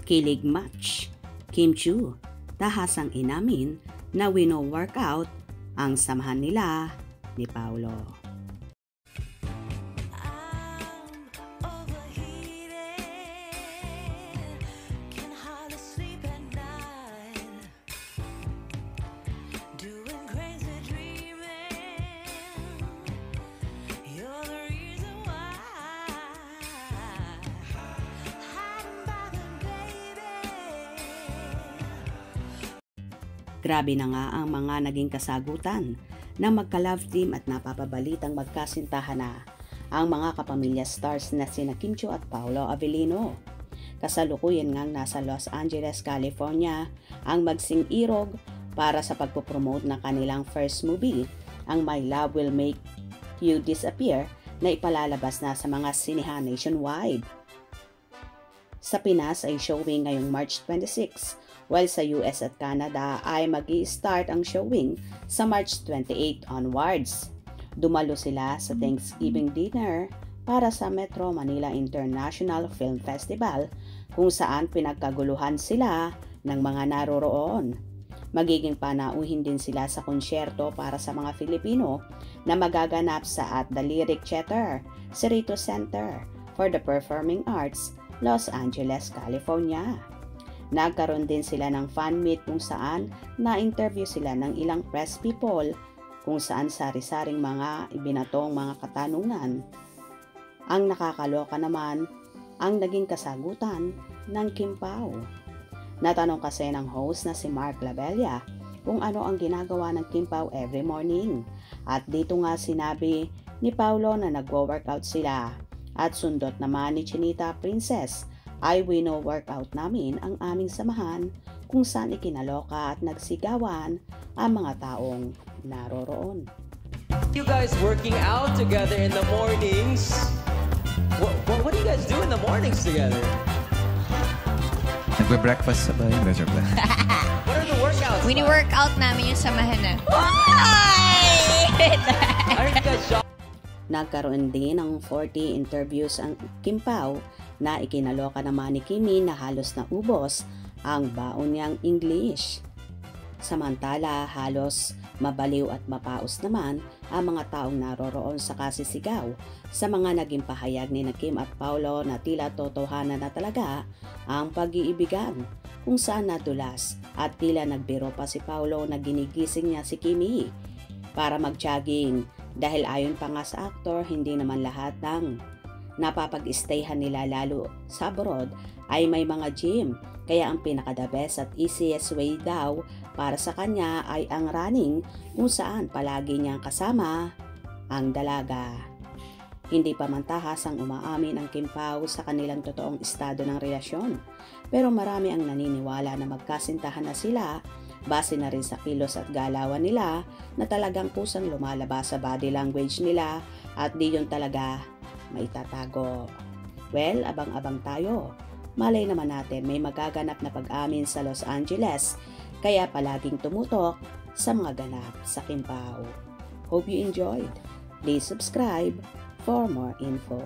Kilig match. Kim Chiu, tahasang inamin na wino-workout ang samahan nila ni Paolo. Grabe na nga ang mga naging kasagutan ng magka-love team at napapabalitang magkasintahan na ang mga kapamilya stars na sina Kim Chiu at Paolo Avellino. Kasalukuyan ngang nasa Los Angeles, California ang magsing irog para sa pagpopromote ng kanilang first movie, ang My Love Will Make You Disappear, na ipalalabas na sa mga sinehan nationwide. Sa Pinas ay showing ngayong March 26, while sa US at Canada ay mag-i-start ang showing sa March 28 onwards. Dumalo sila sa Thanksgiving dinner para sa Metro Manila International Film Festival, kung saan pinagkaguluhan sila ng mga naroroon. Magiging panauhin din sila sa konsyerto para sa mga Filipino na magaganap sa at The Lyric Theater, Cerrito Center for the Performing Arts, Los Angeles, California. Nagkaroon din sila ng fan meet kung saan na-interview sila ng ilang press people, kung saan sari-saring mga ibinatong mga katanungan. Ang nakakaloka naman ang naging kasagutan ng Kim Pao. Natanong kasi ng host na si Mark Labella kung ano ang ginagawa ng Kim Pao every morning. At dito nga sinabi ni Paolo na nagwo-workout sila. At sundot naman ni Chinita Princess ay wino-workout namin ang aming samahan, kung saan ikinaloka at nagsigawan ang mga taong naroroon. You guys working out together in the mornings? What do you guys do in the mornings together? Nagbe-breakfast sabay. What are the workouts? Wini-workout namin yung samahan na. Are you guys shocked? Nagkaroon din ng 40 interviews ang Kim Pao na ikinaloka naman ni Kimi na halos naubos ang baon niyang English. Samantala, halos mabaliw at mapaos naman ang mga taong naroroon sa kasisigaw sa mga naging pahayag ni Kim at Paolo na tila totohanan na talaga ang pag-iibigan, kung saan nadulas at tila nagbiro pa si Paolo na ginigising niya si Kimi para mag-jogging, dahil ayon pa nga sa aktor, hindi naman lahat ng napapag-stayhan nila lalo sa abroad ay may mga gym, kaya ang pinaka-the best at easiest way daw para sa kanya ay ang running, kung saan palagi niyang kasama ang dalaga. Hindi pa man tahasang umaamin ang Kim Pao sa kanilang totoong estado ng relasyon, pero marami ang naniniwala na magkasintahan na sila base na rin sa kilos at galawan nila na talagang kusang lumalabas sa body language nila at di yun talaga maitatago. Well, abang-abang tayo. Malay naman natin may magaganap na pag-amin sa Los Angeles, kaya palaging tumutok sa mga ganap sa Kim Pao. Hope you enjoyed. Please subscribe for more info.